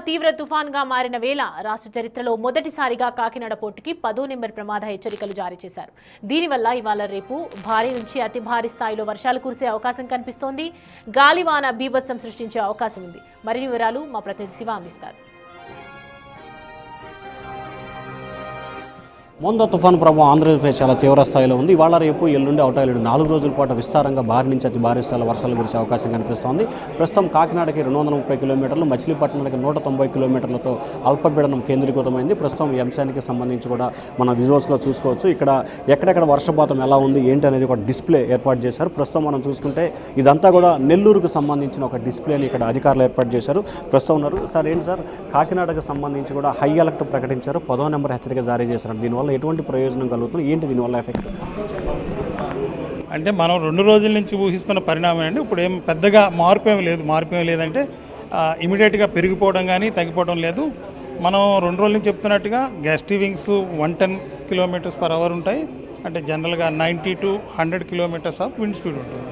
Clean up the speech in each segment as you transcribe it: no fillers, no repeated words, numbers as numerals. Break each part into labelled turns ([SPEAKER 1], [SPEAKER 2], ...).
[SPEAKER 1] తీవ్ర తుఫాన్గా మారిన వేళ రాష్ట్ర చరిత్రలో మొదటిసారిగా కాకినాడ పోర్టుకి 10వ నెంబర్ ప్రమాద హెచ్చరికలు జారీ చేశారు. దీనివల్ల ఇవాళ రేపు భారీ నుంచి అతి భారీ స్థాయిలో వర్షాలు కురిసే అవకాశం కనిపిస్తోంది. గాలివాన బీభత్సం సృష్టించే అవకాశం ఉంది. మరిన్ని వివరాలు మా ప్రతినిధి శివ అందిస్తారు.
[SPEAKER 2] మోందా తుఫాను ప్రభావం ఆంధ్రప్రదేశ్పై చాలా తీవ్ర స్థాయిలో ఉంది. ఇవాళ రేపు ఎల్లుండి అవటాలు 4 రోజుల పాటు విస్తారంగా భారీ నుంచి అతి భారీ స్థాయిలో వర్షాలు కురిసే అవకాశం కనిపిస్తోంది. ప్రస్తుతం కాకినాడకి 230 కిలోమీటర్లు, మచిలీపట్నానికి 190 కిలోమీటర్లతో అల్పపీడనం కేంద్రీకృతమైంది. ప్రస్తుతం ఈ అంశానికి సంబంధించి కూడా మన విజువల్స్లో చూసుకోవచ్చు. ఇక్కడ ఎక్కడెక్కడ వర్షపాతం ఎలా ఉంది ఏంటి అనేది ఒక డిస్ప్లే ఏర్పాటు చేశారు. ప్రస్తుతం మనం చూసుకుంటే ఇదంతా కూడా నెల్లూరుకు సంబంధించిన ఒక డిస్ప్లేని ఇక్కడ అధికారులు ఏర్పాటు చేశారు. ప్రస్తుతం ఉన్నారు. సార్ ఏంటి సార్, కాకినాడకు సంబంధించి కూడా హై అలర్ట్ ప్రకటించారు, 10వ నెంబర్ హెచ్చరిక జారీ చేశారు. దీనివల్ల ఎటువంటి ప్రయోజనం కలుగుతుంది, ఏంటి దీనివల్ల ఎఫెక్ట్?
[SPEAKER 3] అంటే మనం 2 రోజుల నుంచి ఊహిస్తున్న పరిణామం అండి. ఇప్పుడు ఏం పెద్దగా మార్పు ఏమి లేదంటే ఇమీడియట్గా పెరిగిపోవడం కానీ తగ్గిపోవడం లేదు. మనం 2 రోజుల నుంచి చెప్తున్నట్టుగా గస్టీ వింగ్స్ 110 km/h ఉంటాయి. అంటే జనరల్గా 90 to 100 km of wind speed ఉంటుంది.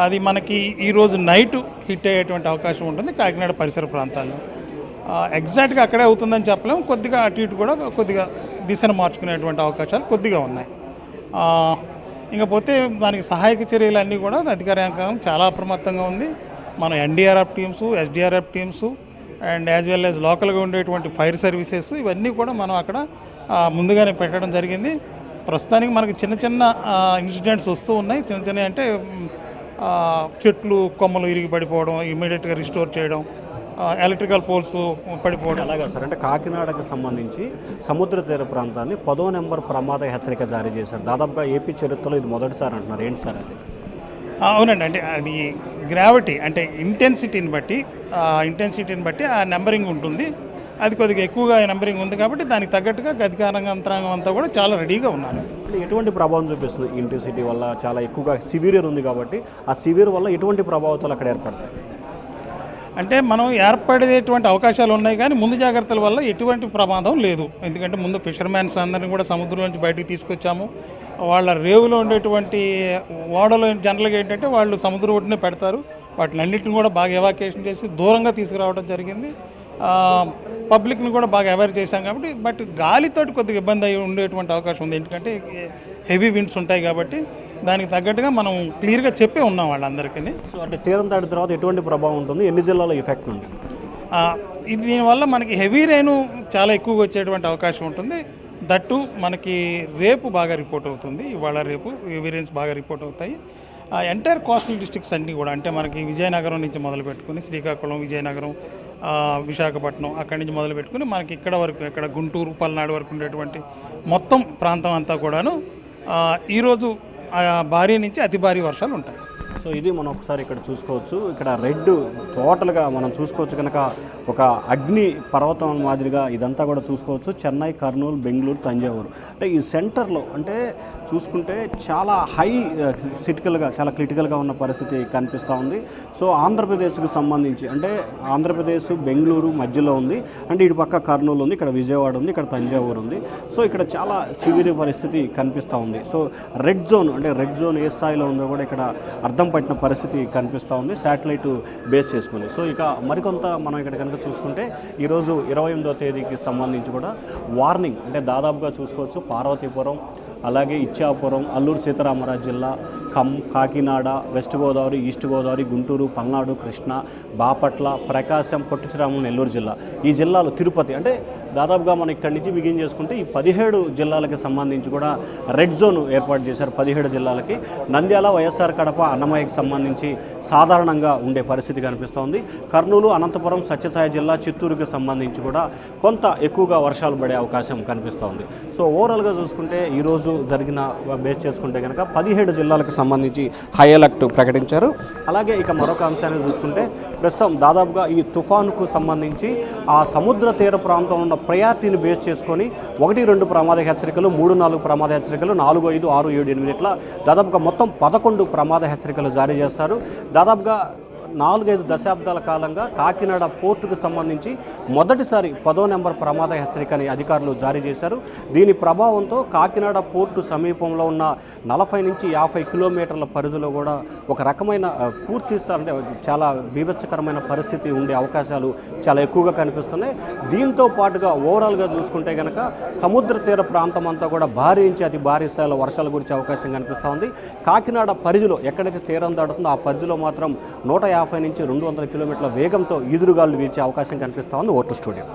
[SPEAKER 3] అది మనకి ఈరోజు నైట్ హిట్ అయ్యేటువంటి అవకాశం ఉంటుంది కాకినాడ పరిసర ప్రాంతాల్లో. ఎగ్జాక్ట్గా అక్కడే అవుతుందని చెప్పలేము. కొద్దిగా అటు ఇటు కూడా కొద్దిగా దిశను మార్చుకునేటువంటి అవకాశాలు కొద్దిగా ఉన్నాయి. ఇంకపోతే దానికి సహాయక చర్యలన్నీ కూడా అధికార యంత్రాంగం చాలా అప్రమత్తంగా ఉంది. మన NDRF teams, SDRF teams and as well as లోకల్గా ఉండేటువంటి ఫైర్ సర్వీసెస్ ఇవన్నీ కూడా మనం అక్కడ ముందుగానే పెట్టడం జరిగింది. ప్రస్తుతానికి మనకి చిన్న చిన్న ఇన్సిడెంట్స్ వస్తూ ఉన్నాయి. చిన్న అంటే చెట్లు కొమ్మలు ఇరిగి పడిపోవడం, ఇమీడియట్గా రిస్టోర్ చేయడం, ఎలక్ట్రికల్ పోల్స్ పడిపోవడం.
[SPEAKER 2] అలాగే సార్, అంటే కాకినాడకు సంబంధించి సముద్ర తీర ప్రాంతాన్ని 10వ నెంబర్ ప్రమాద హెచ్చరిక జారీ చేశారు. దాదాపుగా ఏపీ చరిత్రలో ఇది మొదటిసారి అంటున్నారు. ఏంటి సార్ అది?
[SPEAKER 3] అవునండి, అంటే అది గ్రావిటీ అంటే ఇంటెన్సిటీని బట్టి ఆ నెంబరింగ్ ఉంటుంది. అది కొద్దిగా ఎక్కువగా నెంబరింగ్ ఉంది కాబట్టి దానికి తగ్గట్టుగా అధికార యంత్రాంగం అంతా కూడా చాలా రెడీగా ఉన్నారు.
[SPEAKER 2] ఎటువంటి ప్రభావం చూపిస్తుంది? ఇంటెన్సిటీ వల్ల చాలా ఎక్కువగా సివియర్ ఉంది కాబట్టి ఆ సివియర్ వల్ల ఎటువంటి ప్రభావాలు అక్కడ ఏర్పడతాయి?
[SPEAKER 3] అంటే మనం ఏర్పడేటువంటి అవకాశాలు ఉన్నాయి కానీ ముందు జాగ్రత్తల వల్ల ఎటువంటి ప్రమాదం లేదు. ఎందుకంటే ముందు ఫిషర్మ్యాన్స్ అందరినీ కూడా సముద్రం నుంచి బయటికి తీసుకొచ్చాము. వాళ్ళ రేవులో ఉండేటువంటి ఓడలో జనరల్గా ఏంటంటే వాళ్ళు సముద్రం ఒడ్డునే పెడతారు. వాటిని అన్నింటిని కూడా బాగా ఎవాక్యుయేషన్ చేసి దూరంగా తీసుకురావడం జరిగింది. పబ్లిక్ని కూడా బాగా అవేర్ చేశాం కాబట్టి. బట్ గాలితోటి కొద్దిగా ఇబ్బంది అయి ఉండేటువంటి అవకాశం ఉంది. ఎందుకంటే హెవీ విండ్స్ ఉంటాయి కాబట్టి దానికి తగ్గట్టుగా మనం క్లియర్గా చెప్పే ఉన్నాం వాళ్ళందరికీ.
[SPEAKER 2] సో అంటే తీరం దాటిన తర్వాత ఎటువంటి ప్రభావం ఉంటుంది, ఎన్ని జిల్లాలో ఎఫెక్ట్ ఉంది?
[SPEAKER 3] ఇది దీనివల్ల మనకి హెవీ రైను చాలా ఎక్కువగా వచ్చేటువంటి అవకాశం ఉంటుంది. దట్టు మనకి రేపు బాగా రిపోర్ట్ అవుతుంది. ఇవాళ రేపు హెవీ రైన్స్ బాగా రిపోర్ట్ అవుతాయి. ఎంటైర్ కోస్టల్ డిస్ట్రిక్ట్స్ అన్నీ కూడా, అంటే మనకి విజయనగరం నుంచి మొదలు పెట్టుకుని శ్రీకాకుళం, విజయనగరం, విశాఖపట్నం అక్కడి నుంచి మొదలు పెట్టుకుని మనకి ఇక్కడ వరకు, ఇక్కడ గుంటూరు, పల్నాడు వరకు ఉండేటువంటి మొత్తం ప్రాంతం అంతా కూడాను ఈరోజు భారీ నుంచి అతి భారీ వర్షాలు ఉంటాయి.
[SPEAKER 2] సో ఇది మనం ఒకసారి ఇక్కడ చూసుకోవచ్చు. ఇక్కడ రెడ్ టోటల్గా మనం చూసుకోవచ్చు కనుక ఒక అగ్ని పర్వతం మాదిరిగా ఇదంతా కూడా చూసుకోవచ్చు. చెన్నై, కర్నూలు, బెంగళూరు, తంజావూరు, అంటే ఈ సెంటర్లో అంటే చూసుకుంటే చాలా హై చాలా క్రిటికల్గా ఉన్న పరిస్థితి కనిపిస్తూ ఉంది. సో ఆంధ్రప్రదేశ్కి సంబంధించి అంటే ఆంధ్రప్రదేశ్ బెంగళూరు మధ్యలో ఉంది. అంటే ఇటు పక్క కర్నూలు ఉంది, ఇక్కడ విజయవాడ ఉంది, ఇక్కడ తంజావూరు ఉంది. సో ఇక్కడ చాలా సివియర్ పరిస్థితి కనిపిస్తూ ఉంది. సో రెడ్ జోన్ ఏ స్థాయిలో ఉందో కూడా ఇక్కడ అర్థం పట్టిన పరిస్థితి కనిపిస్తూ ఉంది శాటిలైట్ బేస్ చేసుకుని. సో ఇక మరికొంత మనం ఇక్కడ కనుక చూసుకుంటే ఈరోజు 28వ తేదీకి సంబంధించి కూడా వార్నింగ్ అంటే దాదాపుగా చూసుకోవచ్చు. పార్వతీపురం, అలాగే ఇచ్చాపురం, అల్లూరు సీతారామరాజు జిల్లా, కాకినాడ, వెస్ట్ గోదావరి, ఈస్ట్ గోదావరి, గుంటూరు, పల్నాడు, కృష్ణా, బాపట్ల, ప్రకాశం, పొట్టి శ్రీరాములు, నెల్లూరు జిల్లా, ఈ జిల్లాలు, తిరుపతి, అంటే దాదాపుగా మనం ఇక్కడి నుంచి బిగిన్ చేసుకుంటే ఈ 17 జిల్లాలకి సంబంధించి కూడా రెడ్ జోన్ ఏర్పాటు చేశారు. 17 జిల్లాలకి. నంద్యాల, వైఎస్ఆర్ కడప, అన్నమయ్యకి సంబంధించి సాధారణంగా ఉండే పరిస్థితి కనిపిస్తోంది. కర్నూలు, అనంతపురం, సత్యసాయి జిల్లా, చిత్తూరుకి సంబంధించి కూడా కొంత ఎక్కువగా వర్షాలు పడే అవకాశం కనిపిస్తోంది. సో ఓవరాల్గా చూసుకుంటే ఈరోజు జరిగిన బేస్ చేసుకుంటే కనుక 17 జిల్లాలకు సంబంధించి హై అలర్ట్ ప్రకటించారు. అలాగే ఇక మరొక అంశాన్ని చూసుకుంటే ప్రస్తుతం దాదాపుగా ఈ తుఫానుకు సంబంధించి ఆ సముద్ర తీర ప్రాంతంలో ఉన్న ప్రయారిటీని బేస్ చేసుకొని 1-2 ప్రమాద హెచ్చరికలు, 3-4 ప్రమాద హెచ్చరికలు, 4, 5, 6, 7, 8 ఇట్లా దాదాపుగా మొత్తం 11 ప్రమాద హెచ్చరికలు జారీ చేస్తారు. దాదాపుగా 4-5 దశాబ్దాల కాలంగా కాకినాడ పోర్టుకు సంబంధించి మొదటిసారి 10వ నెంబర్ ప్రమాద హెచ్చరికని అధికారులు జారీ చేశారు. దీని ప్రభావంతో కాకినాడ పోర్టు సమీపంలో ఉన్న 40 నుంచి 50 కిలోమీటర్ల పరిధిలో కూడా ఒక రకమైన పూర్తి అంటే చాలా బీభత్సకరమైన పరిస్థితి ఉండే అవకాశాలు చాలా ఎక్కువగా కనిపిస్తున్నాయి. దీంతో పాటుగా ఓవరాల్గా చూసుకుంటే కనుక సముద్ర తీర ప్రాంతం అంతా కూడా భారీ నుంచి అతి భారీ స్థాయిలో వర్షాలు కురిసే అవకాశం కనిపిస్తూ ఉంది. కాకినాడ పరిధిలో ఎక్కడైతే తీరం దాటుతుందో ఆ పరిధిలో మాత్రం 150 నుంచి 200 కిలోమీటర్ల వేగంతో ఈదురుగాలు వీచే అవకాశం కనిపిస్తూ ఉంది. Vote studio.